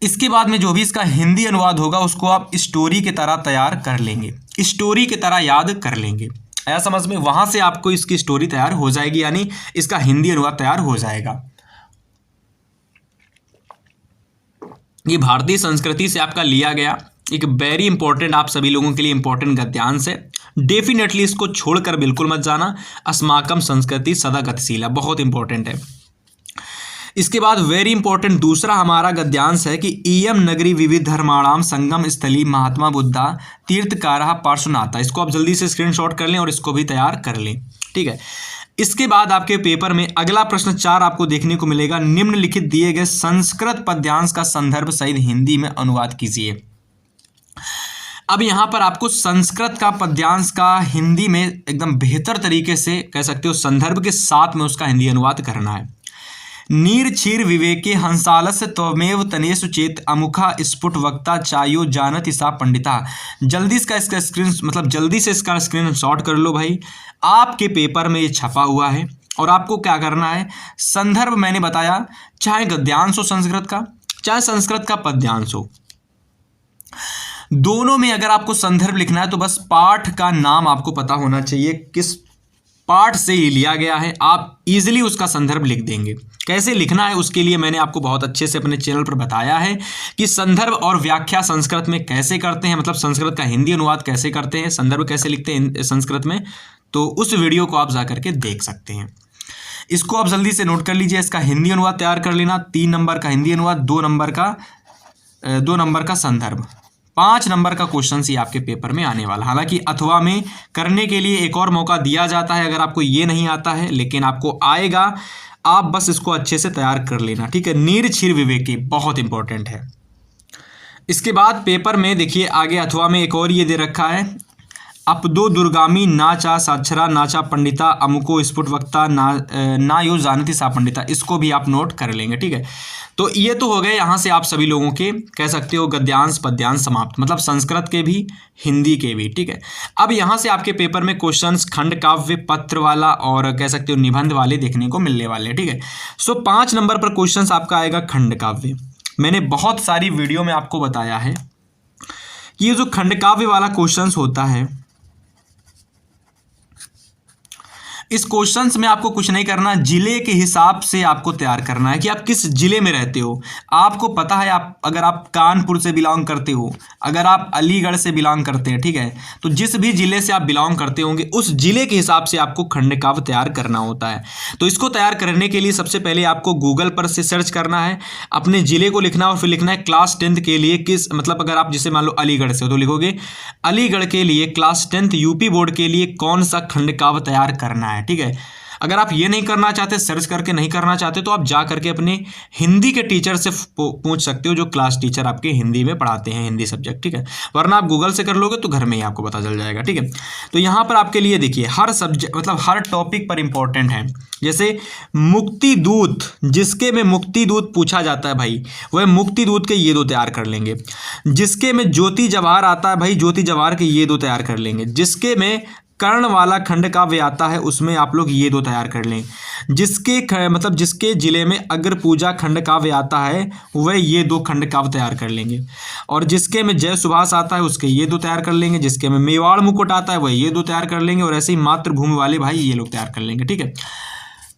इसके बाद में जो भी इसका हिंदी अनुवाद होगा उसको आप स्टोरी की तरह तैयार कर लेंगे, स्टोरी की तरह याद कर लेंगे, ऐसा समझ में, वहां से आपको इसकी स्टोरी तैयार हो जाएगी, यानी इसका हिंदी अनुवाद तैयार हो जाएगा। ये भारतीय संस्कृति से आपका लिया गया एक वेरी इंपॉर्टेंट, आप सभी लोगों के लिए इंपॉर्टेंट गद्यांश है, डेफिनेटली इसको छोड़कर बिल्कुल मत जाना। अस्माकम संस्कृति सदा गतिशीला बहुत इंपॉर्टेंट है। इसके बाद वेरी इंपॉर्टेंट दूसरा हमारा गद्यांश है कि इयम नगरी विविध धर्माणाम संगम स्थली महात्मा बुद्धा तीर्थकारः पार्श्वनाथा। इसको आप जल्दी से स्क्रीनशॉट कर लें और इसको भी तैयार कर लें। ठीक है, इसके बाद आपके पेपर में अगला प्रश्न 4 आपको देखने को मिलेगा, निम्नलिखित दिए गए संस्कृत पद्यांश का संदर्भ सहित हिंदी में अनुवाद कीजिए। अब यहाँ पर आपको संस्कृत का पद्यांश का हिंदी में एकदम बेहतर तरीके से कह सकते हो संदर्भ के साथ में उसका हिंदी अनुवाद करना है। नीर क्षीर विवेके हंसालस त्वमेव तनेषु चेत अमुखा स्फुट वक्ता चायो जानति सा पंडिता। जल्दी जल्दी से इसका स्क्रीनशॉट कर लो भाई, आपके पेपर में ये छपा हुआ है। और आपको क्या करना है, संदर्भ मैंने बताया, चाहे गद्यांश हो संस्कृत का, चाहे संस्कृत का पद्यांश हो, दोनों में अगर आपको संदर्भ लिखना है तो बस पाठ का नाम आपको पता होना चाहिए, किस पाठ से ही लिया गया है, आप इजीली उसका संदर्भ लिख देंगे। कैसे लिखना है उसके लिए मैंने आपको बहुत अच्छे से अपने चैनल पर बताया है कि संदर्भ और व्याख्या संस्कृत में कैसे करते हैं, मतलब संस्कृत का हिंदी अनुवाद कैसे करते हैं, संदर्भ कैसे लिखते हैं संस्कृत में, तो उस वीडियो को आप जा करके देख सकते हैं। इसको आप जल्दी से नोट कर लीजिए, इसका हिंदी अनुवाद तैयार कर लेना, 3 नंबर का हिंदी अनुवाद, 2 नंबर का संदर्भ, 5 नंबर का क्वेश्चन ही आपके पेपर में आने वाला। हालांकि अथवा में करने के लिए एक और मौका दिया जाता है अगर आपको ये नहीं आता है, लेकिन आपको आएगा, आप बस इसको अच्छे से तैयार कर लेना। ठीक है, नीर क्षीर विवेकी बहुत इंपॉर्टेंट है। इसके बाद पेपर में देखिए आगे अथवा में एक और ये दे रखा है, अपदो दुर्गामी नाचा साक्षरा नाचा पंडिता अमुको स्फुट वक्ता ना यो जानती सा पंडिता। इसको भी आप नोट कर लेंगे। ठीक है, तो ये तो हो गए यहाँ से आप सभी लोगों के कह सकते हो गद्यांश पद्यांश समाप्त, मतलब संस्कृत के भी हिंदी के भी। ठीक है, अब यहाँ से आपके पेपर में क्वेश्चंस खंड काव्य पत्र वाला और कह सकते हो निबंध वाले देखने को मिलने वाले। ठीक है, सो 5 नंबर पर क्वेश्चंस आपका आएगा खंड काव्य। मैंने बहुत सारी वीडियो में आपको बताया है कि ये जो खंड काव्य वाला क्वेश्चंस होता है, इस क्वेश्चंस में आपको कुछ नहीं करना, जिले के हिसाब से आपको तैयार करना है कि आप किस जिले में रहते हो। आपको पता है अगर आप कानपुर से बिलोंग करते हो, अगर आप अलीगढ़ से बिलोंग करते हैं, ठीक है, तो जिस भी जिले से आप बिलोंग करते होंगे उस जिले के हिसाब से आपको खंड काव्य तैयार करना होता है। तो इसको तैयार करने के लिए सबसे पहले आपको गूगल पर से सर्च करना है, अपने जिले को लिखना और फिर लिखना है क्लास 10th के लिए किस, मतलब अगर आप जैसे मान लो अलीगढ़ से हो तो लिखोगे अलीगढ़ के लिए क्लास 10th यूपी बोर्ड के लिए कौन सा खंड काव्य तैयार करना है। ठीक है, अगर आप ये नहीं करना चाहते, सर्च करके नहीं करना चाहते, तो आप जा करके अपने हिंदी के टीचर से पूछ सकते हो, जो क्लास टीचर आपके हिंदी में पढ़ाते हैं, हिंदी सब्जेक्ट, ठीक है। वरना आप गूगल से कर लोगे तो घर में ही आपको पता चल जाएगा, ठीक है। तो यहाँ पर आपके लिए देखिए हर सब्जेक्ट मतलब हर टॉपिक पर इंपॉर्टेंट है। जैसे मुक्ति दूत, जिसके में मुक्ति दूत पूछा जाता है भाई, वह मुक्ति दूत के ये दो तैयार कर लेंगे। जिसके में ज्योति जवाहर आता है भाई, ज्योति जवाहर के ये दो तैयार कर लेंगे। जिसके में कर्ण वाला खंड काव्य आता है, उसमें आप लोग ये दो तैयार कर लें। जिसके जिले में अग्र पूजा खंड काव्य आता है, वह ये दो खंड काव्य तैयार कर लेंगे। और जिसके में जय सुभाष आता है, उसके ये दो तैयार कर लेंगे। जिसके में मेवाड़ मुकुट आता है, वह ये दो तैयार कर लेंगे। और ऐसे ही मातृभूमि वाले भाई ये लोग तैयार कर लेंगे, ठीक है।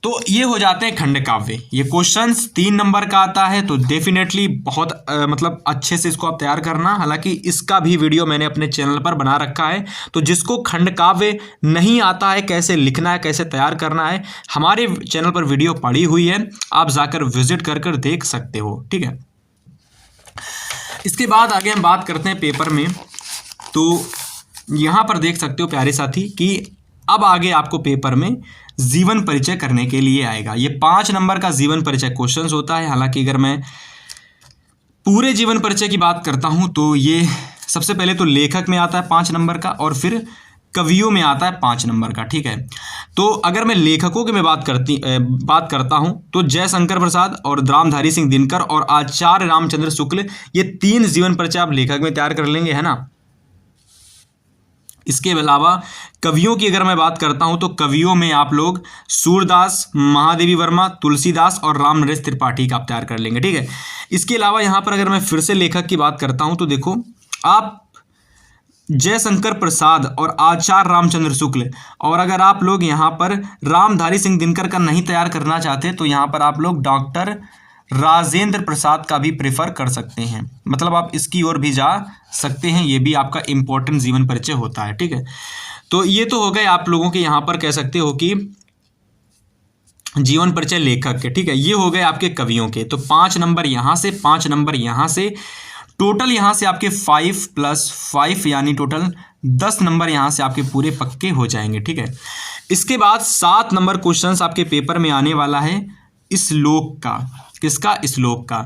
तो ये हो जाते हैं खंड काव्य। ये क्वेश्चंस 3 नंबर का आता है, तो डेफिनेटली बहुत मतलब अच्छे से इसको आप तैयार करना। हालांकि इसका भी वीडियो मैंने अपने चैनल पर बना रखा है, तो जिसको खंड काव्य नहीं आता है, कैसे लिखना है, कैसे तैयार करना है, हमारे चैनल पर वीडियो पड़ी हुई है, आप जाकर विजिट कर देख सकते हो, ठीक है। इसके बाद आगे हम बात करते हैं पेपर में। तो यहाँ पर देख सकते हो प्यारे साथी कि अब आगे आपको पेपर में जीवन परिचय करने के लिए आएगा। ये 5 नंबर का जीवन परिचय क्वेश्चंस होता है। हालांकि अगर मैं पूरे जीवन परिचय की बात करता हूं तो ये सबसे पहले तो लेखक में आता है 5 नंबर का, और फिर कवियों में आता है 5 नंबर का, ठीक है। तो अगर मैं लेखकों की मैं बात करता हूं तो जयशंकर प्रसाद और रामधारी सिंह दिनकर और आचार्य रामचंद्र शुक्ल, ये 3 जीवन परिचय आप लेखक में तैयार कर लेंगे, है ना। इसके अलावा कवियों की अगर मैं बात करता हूं तो कवियों में आप लोग सूरदास, महादेवी वर्मा, तुलसीदास और राम नरेश त्रिपाठी का आप तैयार कर लेंगे, ठीक है। इसके अलावा यहां पर अगर मैं फिर से लेखक की बात करता हूं तो देखो आप जयशंकर प्रसाद और आचार्य रामचंद्र शुक्ल, और अगर आप लोग यहाँ पर रामधारी सिंह दिनकर का नहीं तैयार करना चाहते तो यहाँ पर आप लोग डॉक्टर राजेंद्र प्रसाद का भी प्रेफर कर सकते हैं। मतलब आप इसकी ओर भी जा सकते हैं, ये भी आपका इम्पोर्टेंट जीवन परिचय होता है, ठीक है। तो ये तो हो गए आप लोगों के यहाँ पर कह सकते हो कि जीवन परिचय लेखक के, ठीक है। ये हो गए आपके कवियों के। तो 5 नंबर यहाँ से, 5 नंबर यहाँ से, टोटल यहाँ से आपके 5 + 5 यानी टोटल 10 नंबर यहाँ से आपके पूरे पक्के हो जाएंगे, ठीक है। इसके बाद 7 नंबर क्वेश्चन आपके पेपर में आने वाला है श्लोक का। किसका? श्लोक का।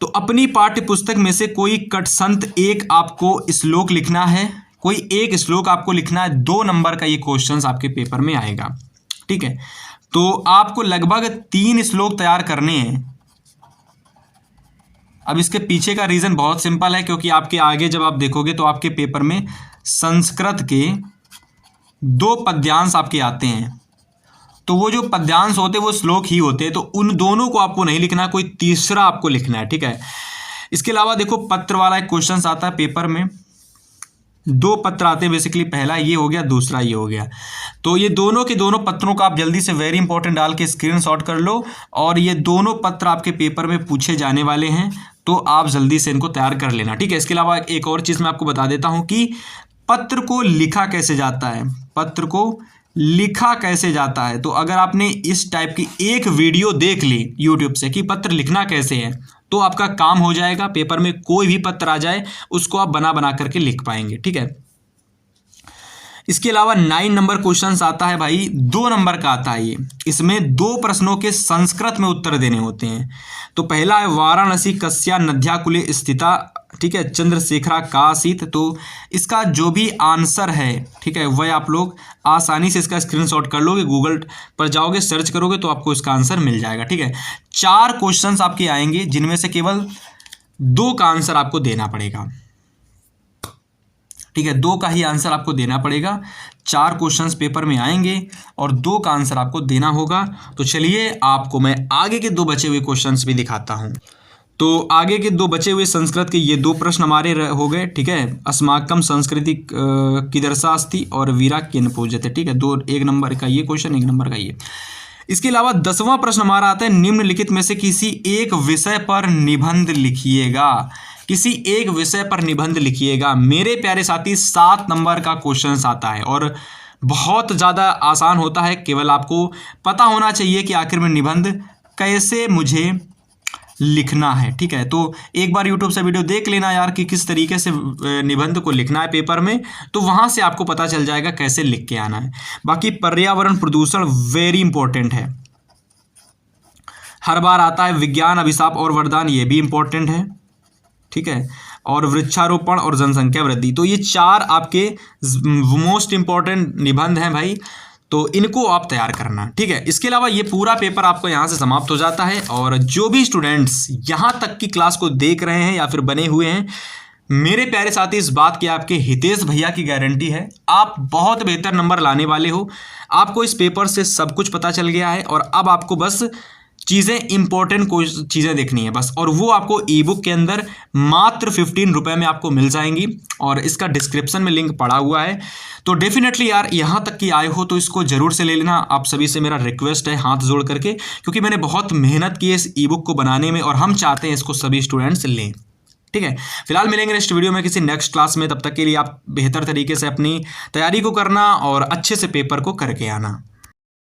तो अपनी पाठ्य पुस्तक में से कोई कटसंत एक आपको श्लोक लिखना है, कोई एक श्लोक आपको लिखना है। 2 नंबर का ये क्वेश्चन आपके पेपर में आएगा, ठीक है। तो आपको लगभग 3 श्लोक तैयार करने हैं। अब इसके पीछे का रीज़न बहुत सिंपल है, क्योंकि आपके आगे जब आप देखोगे तो आपके पेपर में संस्कृत के 2 पद्यांश आपके आते हैं। तो वो जो पद्यांश होते हैं वो श्लोक ही होते हैं, तो उन दोनों को आपको नहीं लिखना, कोई तीसरा आपको लिखना है, ठीक है। इसके अलावा देखो पत्र वाला एक क्वेश्चन आता है पेपर में। 2 पत्र आते हैं बेसिकली, पहला ये हो गया, दूसरा ये हो गया। तो ये दोनों के दोनों पत्रों का आप जल्दी से वेरी इंपॉर्टेंट डाल के स्क्रीनशॉट कर लो, और ये दोनों पत्र आपके पेपर में पूछे जाने वाले हैं, तो आप जल्दी से इनको तैयार कर लेना, ठीक है। इसके अलावा एक और चीज़ मैं आपको बता देता हूँ कि पत्र को लिखा कैसे जाता है, पत्र को लिखा कैसे जाता है। तो अगर आपने इस टाइप की एक वीडियो देख ली यूट्यूब से कि पत्र लिखना कैसे है, तो आपका काम हो जाएगा। पेपर में कोई भी पत्र आ जाए उसको आप बना करके लिख पाएंगे, ठीक है। इसके अलावा 9 नंबर क्वेश्चन आता है भाई, 2 नंबर का आता है ये। इसमें 2 प्रश्नों के संस्कृत में उत्तर देने होते हैं। तो पहला है वाराणसी कस्या नद्याकुले स्थिता, ठीक है, चंद्रशेखरा का आसीत। तो इसका जो भी आंसर है, ठीक है, वह आप लोग आसानी से इसका स्क्रीनशॉट कर लोगे, गूगल पर जाओगे, सर्च करोगे तो आपको इसका आंसर मिल जाएगा, ठीक है। 4 क्वेश्चंस आपके आएंगे, जिनमें से केवल 2 का आंसर आपको देना पड़ेगा, ठीक है। 2 का ही आंसर आपको देना पड़ेगा। 4 क्वेश्चंस पेपर में आएंगे और 2 का आंसर आपको देना होगा। तो चलिए आपको मैं आगे के 2 बचे हुए क्वेश्चंस भी दिखाता हूं। तो आगे के 2 बचे हुए संस्कृत के ये 2 प्रश्न हमारे हो गए, ठीक है। अस्माकम संस्कृति कीदृशास्ति और वीरा किन पूज्यते, ठीक है। 1 नंबर का ये क्वेश्चन, 1 नंबर का ये। इसके अलावा 10वां प्रश्न हमारा आता है, निम्नलिखित में से किसी एक विषय पर निबंध लिखिएगा। किसी एक विषय पर निबंध लिखिएगा। मेरे प्यारे साथी 7 नंबर का क्वेश्चन आता है और बहुत ज़्यादा आसान होता है। केवल आपको पता होना चाहिए कि आखिर में निबंध कैसे मुझे लिखना है। ठीक है, तो एक बार यूट्यूब से वीडियो देख लेना यार कि किस तरीके से निबंध को लिखना है पेपर में, तो वहाँ से आपको पता चल जाएगा कैसे लिख के आना है। बाकी पर्यावरण प्रदूषण वेरी इंपॉर्टेंट है, हर बार आता है। विज्ञान अभिशाप और वरदान, ये भी इंपॉर्टेंट है। ठीक है, और वृक्षारोपण और जनसंख्या वृद्धि, तो ये 4 आपके मोस्ट इंपॉर्टेंट निबंध हैं भाई, तो इनको आप तैयार करना। ठीक है, इसके अलावा ये पूरा पेपर आपको यहाँ से समाप्त हो जाता है। और जो भी स्टूडेंट्स यहाँ तक की क्लास को देख रहे हैं या फिर बने हुए हैं, मेरे प्यारे साथी, इस बात की आपके हितेश भैया की गारंटी है, आप बहुत बेहतर नंबर लाने वाले हो। आपको इस पेपर से सब कुछ पता चल गया है और अब आपको बस चीज़ें इंपॉर्टेंट कोई चीज़ें देखनी है बस, और वो आपको ई बुक के अंदर मात्र 15 रुपये में आपको मिल जाएंगी, और इसका डिस्क्रिप्शन में लिंक पड़ा हुआ है। तो डेफिनेटली यार यहाँ तक कि आए हो तो इसको ज़रूर से ले लेना। आप सभी से मेरा रिक्वेस्ट है हाथ जोड़ करके, क्योंकि मैंने बहुत मेहनत की है इस ई बुक को बनाने में, और हम चाहते हैं इसको सभी स्टूडेंट्स लें। ठीक है, फिलहाल मिलेंगे नेक्स्ट वीडियो में किसी नेक्स्ट क्लास में। तब तक के लिए आप बेहतर तरीके से अपनी तैयारी को करना और अच्छे से पेपर को करके आना।